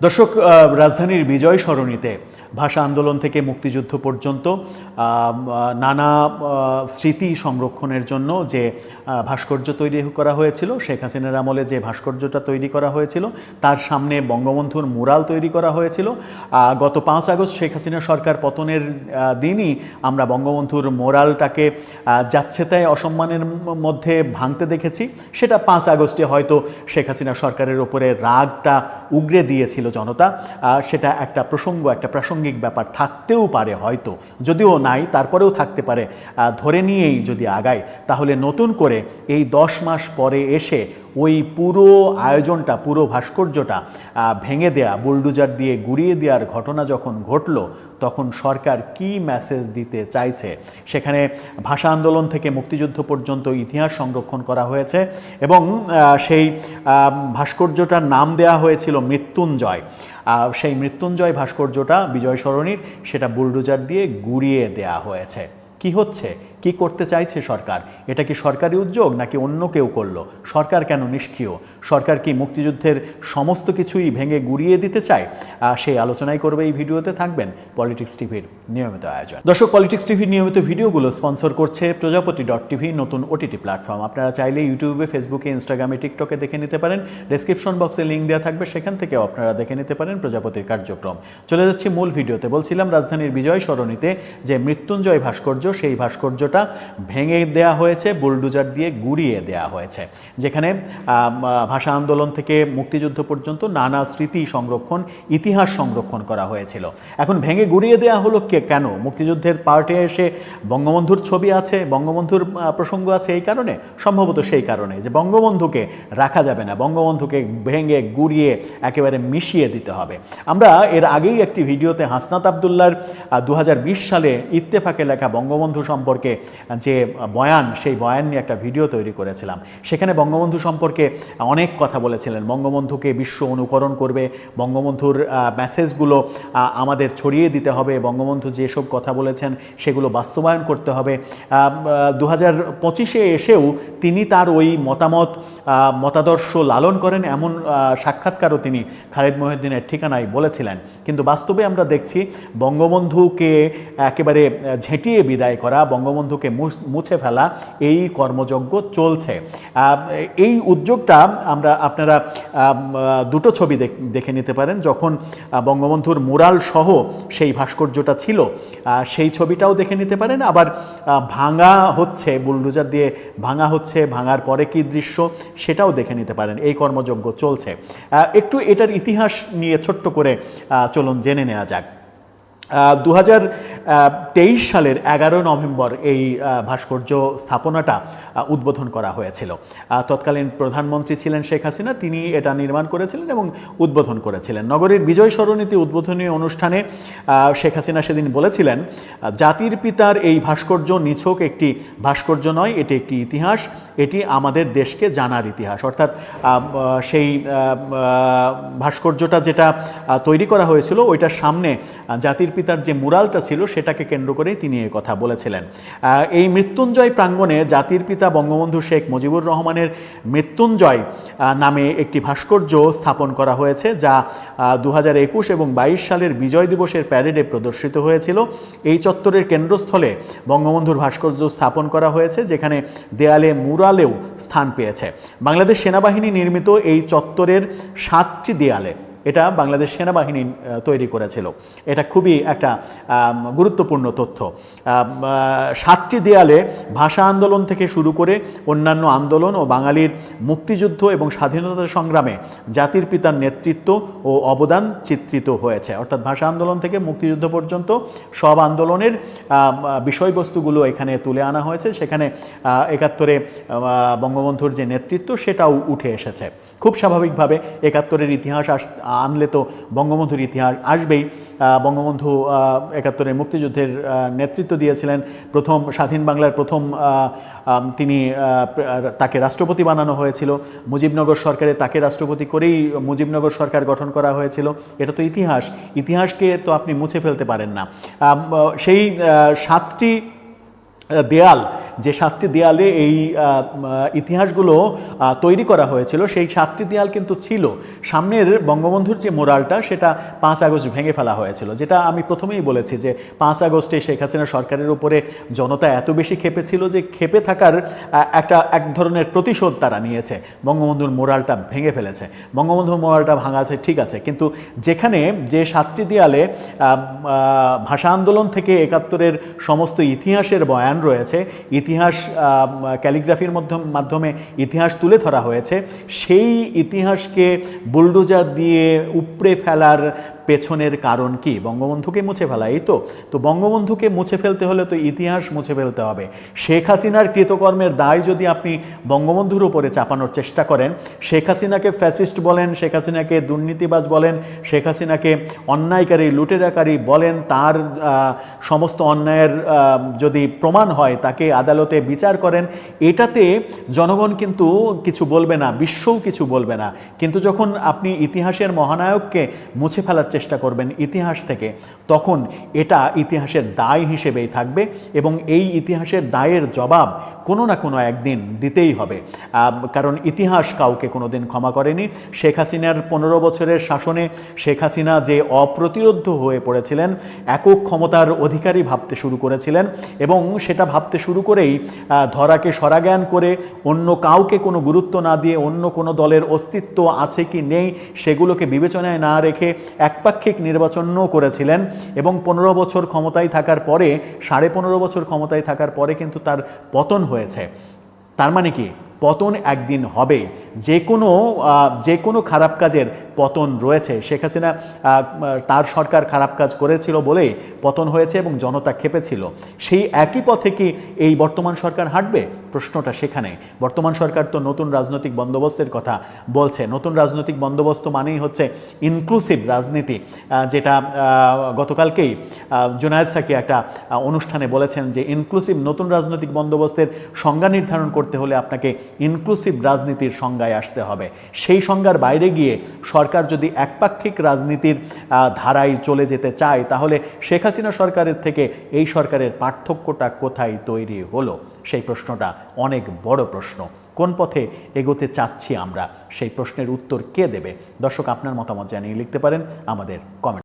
দর্শক, রাজধানীর বিজয় সরণিতে ভাষা আন্দোলন থেকে মুক্তিযুদ্ধ পর্যন্ত নানা স্মৃতি সংরক্ষণের জন্য যে ভাস্কর্য তৈরি করা হয়েছিল, শেখ হাসিনার আমলে যে ভাস্কর্যটা তৈরি করা হয়েছিল, তার সামনে বঙ্গবন্ধুর মুরাল তৈরি করা হয়েছিল। গত 5 আগস্ট শেখ হাসিনা সরকার পতনের দিনই আমরা বঙ্গবন্ধুর মোরালটাকে যাচ্ছে তাই অসম্মানের মধ্যে ভাঙতে দেখেছি। সেটা 5 আগস্টে হয়তো শেখ হাসিনা সরকারের ওপরে রাগটা উগরে দিয়েছিল জনতা। সেটা একটা প্রসঙ্গ, একটা প্রাসঙ্গিক ব্যাপার থাকতেও পারে, হয়তো যদিও নাই তারপরেও থাকতে পারে। ধরে নিয়েই যদি আগাই, তাহলে নতুন করে এই 10 মাস পরে এসে ওই পুরো আয়োজনটা, পুরো ভাস্কর্যটা ভেঙে দেয়া, বুলডোজার দিয়ে গুড়িয়ে দেওয়ার ঘটনা যখন ঘটল, তখন সরকার কি মেসেজ দিতে চাইছে? সেখানে ভাষা আন্দোলন থেকে মুক্তিযুদ্ধ পর্যন্ত ইতিহাস সংরক্ষণ করা হয়েছে এবং সেই ভাস্কর্যটার নাম দেয়া হয়েছিল মৃত্যুঞ্জয়। সেই মৃত্যুঞ্জয় ভাস্কর্যটা বিজয় সরণির, সেটা বুলডোজার দিয়ে গুড়িয়ে দেয়া হয়েছে। কি হচ্ছে, কি করতে চাইছে সরকার? এটা কি সরকারি উদ্যোগ নাকি অন্য কেউ করলো? সরকার কেন নিষ্ক্রিয়? সরকার কি মুক্তিযুদ্ধের সমস্ত কিছুই ভেঙে গুড়িয়ে দিতে চায়? সেই আলোচনাই করবে এই ভিডিওতে। থাকবেন পলিটিক্স টিভির নিয়মিত আয়োজন। দর্শক, পলিটিক্স টিভির নিয়মিত ভিডিওগুলো স্পন্সর করছে প্রজাপতি.tv, নতুন ওটিটি প্ল্যাটফর্ম। আপনারা চাইলে ইউটিউবে, ফেসবুকে, ইনস্টাগ্রামে, টিকটকে দেখে নিতে পারেন। ডেসক্রিপশন বক্সে লিঙ্ক দেওয়া থাকবে, সেখান থেকেও আপনারা দেখে নিতে পারেন প্রজাপতির কার্যক্রম। চলে যাচ্ছি মূল ভিডিওতে। বলছিলাম রাজধানীর বিজয় সরণিতে যে মৃত্যুঞ্জয় ভাস্কর্য, সেই ভাস্কর্যটা ভেঙে দেয়া হয়েছে, বুলডোজার দিয়ে গুড়িয়ে দেয়া হয়েছে, যেখানে ভাষা আন্দোলন থেকে মুক্তিযুদ্ধ পর্যন্ত নানা স্মৃতি সংরক্ষণ, ইতিহাস সংরক্ষণ করা হয়েছিল। এখন ভেঙে গুড়িয়ে দেয়া হলো কেন? মুক্তিযুদ্ধের পার্টে এসে বঙ্গবন্ধুর ছবি আছে, বঙ্গবন্ধুর প্রসঙ্গ আছে, এই কারণে? সম্ভবত সেই কারণে যে বঙ্গবন্ধুকে রাখা যাবে না, বঙ্গবন্ধুকে ভেঙে গুড়িয়ে একেবারে মিশিয়ে দিতে হবে। আমরা এর আগেই একটি ভিডিওতে হাসনাত আবদুল্লাহর 2020 সালে ইত্তেফাকে লেখা বঙ্গবন্ধু সম্পর্কে যে বয়ান, সেই বয়ান নিয়ে একটা ভিডিও তৈরি করেছিলাম। সেখানে বঙ্গবন্ধু সম্পর্কে অনেক কথা বলেছিলেন। বঙ্গবন্ধুকে বিশ্ব অনুকরণ করবে, বঙ্গবন্ধুর মেসেজগুলো আমাদের ছড়িয়ে দিতে হবে, বঙ্গবন্ধু যেসব কথা বলেছেন সেগুলো বাস্তবায়ন করতে হবে। 2025-এ এসেও তিনি তার ওই মতাদর্শ লালন করেন, এমন সাক্ষাৎকারও তিনি খালিদ মহিউদ্দিনের ঠিকানায় বলেছিলেন। কিন্তু বাস্তবে আমরা দেখছি বঙ্গবন্ধুকে একেবারে ঝেঁটিয়ে বিদায় করা, বঙ্গবন্ধুকে মুছে ফেলা, এই কর্মযজ্ঞ চলছে। এই উদ্যোগটা আপনারা দুটো ছবি দেখে নিতে পারেন। যখন বঙ্গবন্ধুর মুরাল সহ সেই ভাস্কর্যটা ছিল, সেই ছবিটাও দেখে নিতে পারেন। আবার ভাঙা হচ্ছে, বুলডোজার দিয়ে ভাঙা হচ্ছে, ভাঙার পরে কি দৃশ্য সেটাও দেখে নিতে পারেন। এই কর্মযজ্ঞ চলছে। একটু এটার ইতিহাস নিয়ে ছোট্ট করে চলুন জেনে নেওয়া যাক। 2023 সালের 11 নভেম্বর এই ভাস্কর্য স্থাপনাটা উদ্বোধন করা হয়েছিল। তৎকালীন প্রধানমন্ত্রী ছিলেন শেখ হাসিনা, তিনি এটা নির্মাণ করেছিলেন এবং উদ্বোধন করেছিলেন। নগরীর বিজয় সরণিতে উদ্বোধনী অনুষ্ঠানে শেখ হাসিনা সেদিন বলেছিলেন, জাতির পিতার এই ভাস্কর্য নিছক একটি ভাস্কর্য নয়, এটি একটি ইতিহাস, এটি আমাদের দেশকে জানার ইতিহাস। অর্থাৎ সেই ভাস্কর্যটা যেটা তৈরি করা হয়েছিল, ওইটার সামনে জাতির পিতার যে মুরালটা ছিল সেটাকে কেন্দ্র করেই তিনি এই কথা বলেছিলেন। এই মৃত্যুঞ্জয় প্রাঙ্গণে জাতির পিতা বঙ্গবন্ধু শেখ মুজিবুর রহমানের মৃত্যুঞ্জয় নামে একটি ভাস্কর্য স্থাপন করা হয়েছে, যা 2021 এবং 22 সালের বিজয় দিবসের প্যারেডে প্রদর্শিত হয়েছিল। এই চত্বরের কেন্দ্রস্থলে বঙ্গবন্ধুর ভাস্কর্য স্থাপন করা হয়েছে, যেখানে দেয়ালে মুরালেও স্থান পেয়েছে। বাংলাদেশ সেনাবাহিনী নির্মিত এই চত্বরের 7টি দেয়ালে, এটা বাংলাদেশ সেনাবাহিনী তৈরি করেছিল। এটা খুবই একটা গুরুত্বপূর্ণ তথ্য। 7টি দেয়ালে ভাষা আন্দোলন থেকে শুরু করে অন্যান্য আন্দোলন ও বাঙালির মুক্তিযুদ্ধ এবং স্বাধীনতা সংগ্রামে জাতির পিতার নেতৃত্ব ও অবদান চিত্রিত হয়েছে। অর্থাৎ ভাষা আন্দোলন থেকে মুক্তিযুদ্ধ পর্যন্ত সব আন্দোলনের বিষয়বস্তুগুলো এখানে তুলে আনা হয়েছে। সেখানে 71-এ বঙ্গবন্ধুর যে নেতৃত্ব সেটাও উঠে এসেছে। খুব স্বাভাবিকভাবে 71-এর ইতিহাস আনলে তো বঙ্গবন্ধুর ইতিহাস আসবেই। বঙ্গবন্ধু 71-এর মুক্তিযুদ্ধের নেতৃত্ব দিয়েছিলেন। প্রথম স্বাধীন বাংলার প্রথম তিনি তাকে রাষ্ট্রপতি বানানো হয়েছিল। মুজিবনগর সরকারে তাকে রাষ্ট্রপতি করেই মুজিবনগর সরকার গঠন করা হয়েছিল। এটা তো ইতিহাস, ইতিহাসকে তো আপনি মুছে ফেলতে পারেন না। সেই 7টি দেয়াল, যে 7টি দেয়ালে এই ইতিহাসগুলো তৈরি করা হয়েছিল, সেই 7টি দেয়াল কিন্তু ছিল। সামনের বঙ্গবন্ধুর যে মোরালটা, সেটা 5 আগস্ট ভেঙে ফেলা হয়েছিল, যেটা আমি প্রথমেই বলেছি যে 5 আগস্টে শেখ হাসিনা সরকারের উপরে জনতা এত বেশি ক্ষেপেছিল যে ক্ষেপে থাকার এক ধরনের প্রতিশোধ তারা নিয়েছে, বঙ্গবন্ধুর মোরালটা ভেঙে ফেলেছে। বঙ্গবন্ধুর মোরালটা ভাঙা আছে ঠিক আছে, কিন্তু যেখানে যে 7টি দেয়ালে ভাষা আন্দোলন থেকে 71-এর সমস্ত ইতিহাসের বয়ান রয়েছে, ইতিহাস ক্যালিগ্রাফির মাধ্যমে ইতিহাস তুলে ধরা হয়েছে, সেই ইতিহাসকে বুলডোজার দিয়ে উপড়ে ফেলার পেছনের কারণ কি? বঙ্গবন্ধুকে মুছে ফেলা, এই তো। তো বঙ্গবন্ধুকে মুছে ফেলতে হলে তো ইতিহাস মুছে ফেলতে হবে। শেখ হাসিনার কৃতকর্মের দায় যদি আপনি বঙ্গবন্ধুর উপরে চাপানোর চেষ্টা করেন, শেখ হাসিনাকে ফ্যাসিস্ট বলেন, শেখ হাসিনাকে দুর্নীতিবাজ বলেন, শেখ হাসিনাকে অন্যায়কারী লুটেরাকারী বলেন, তার সমস্ত অন্যায়ের যদি প্রমাণ হয় তাকে আদালতে বিচার করেন, এটাতে জনগণ কিন্তু কিছু বলবে না, বিশ্বও কিছু বলবে না। কিন্তু যখন আপনি ইতিহাসের মহানায়ককে মুছে ফেলার চেষ্টা করবেন ইতিহাস থেকে, তখন এটা ইতিহাসের দায় হিসেবেই থাকবে এবং এই ইতিহাসের দায়ের জবাব কোনো না কোনো একদিন দিতেই হবে। কারণ ইতিহাস কাউকে কোনোদিন ক্ষমা করেনি। শেখ হাসিনার 15 বছরের শাসনে শেখ হাসিনা যে অপ্রতিরোধ্য হয়ে পড়েছিলেন, একক ক্ষমতার অধিকারী ভাবতে শুরু করেছিলেন এবং সেটা ভাবতে শুরু করেই ধরাকে সরাজ্ঞান করে অন্য কাউকে কোনো গুরুত্ব না দিয়ে, অন্য কোনো দলের অস্তিত্ব আছে কি নেই সেগুলোকে বিবেচনায় না রেখে একপাক্ষিক নির্বাচনও করেছিলেন এবং 15 বছর ক্ষমতায় থাকার পরে, 15.5 বছর ক্ষমতায় থাকার পরে কিন্তু তার পতন হয়েছে। তার মানে কি? পতন একদিন হবে। যে কোনো খারাপ কাজের পতন রয়েছে। শেখ হাসিনা তার সরকার খারাপ কাজ করেছিল বলেই পতন হয়েছে এবং জনতা ক্ষেপেছিল। সেই একই পথে কি এই বর্তমান সরকার হাঁটবে? প্রশ্নটা সেখানে। বর্তমান সরকার তো নতুন রাজনৈতিক বন্দোবস্তের কথা বলছে। নতুন রাজনৈতিক বন্দোবস্ত মানেই হচ্ছে ইনক্লুসিভ রাজনীতি, যেটা গতকালকেই জুনায়েদ সাকি একটা অনুষ্ঠানে বলেছেন যে ইনক্লুসিভ নতুন রাজনৈতিক বন্দোবস্তের সংজ্ঞা নির্ধারণ করতে হলে আপনাকে ইনক্লুসিভ রাজনীতির সংজ্ঞায় আসতে হবে। সেই সংজ্ঞার বাইরে গিয়ে সরকার যদি একপাক্ষিক রাজনীতির ধারায় চলে যেতে চায়, তাহলে শেখ হাসিনা সরকারের থেকে এই সরকারের পার্থক্যটা কোথায় তৈরি হলো? সেই প্রশ্নটা অনেক বড় প্রশ্ন। কোন পথে এগোতে চাচ্ছি আমরা, সেই প্রশ্নের উত্তর কে দেবে? দর্শক, আপনার মতামত জানিয়ে লিখতে পারেন আমাদের কমেন্ট।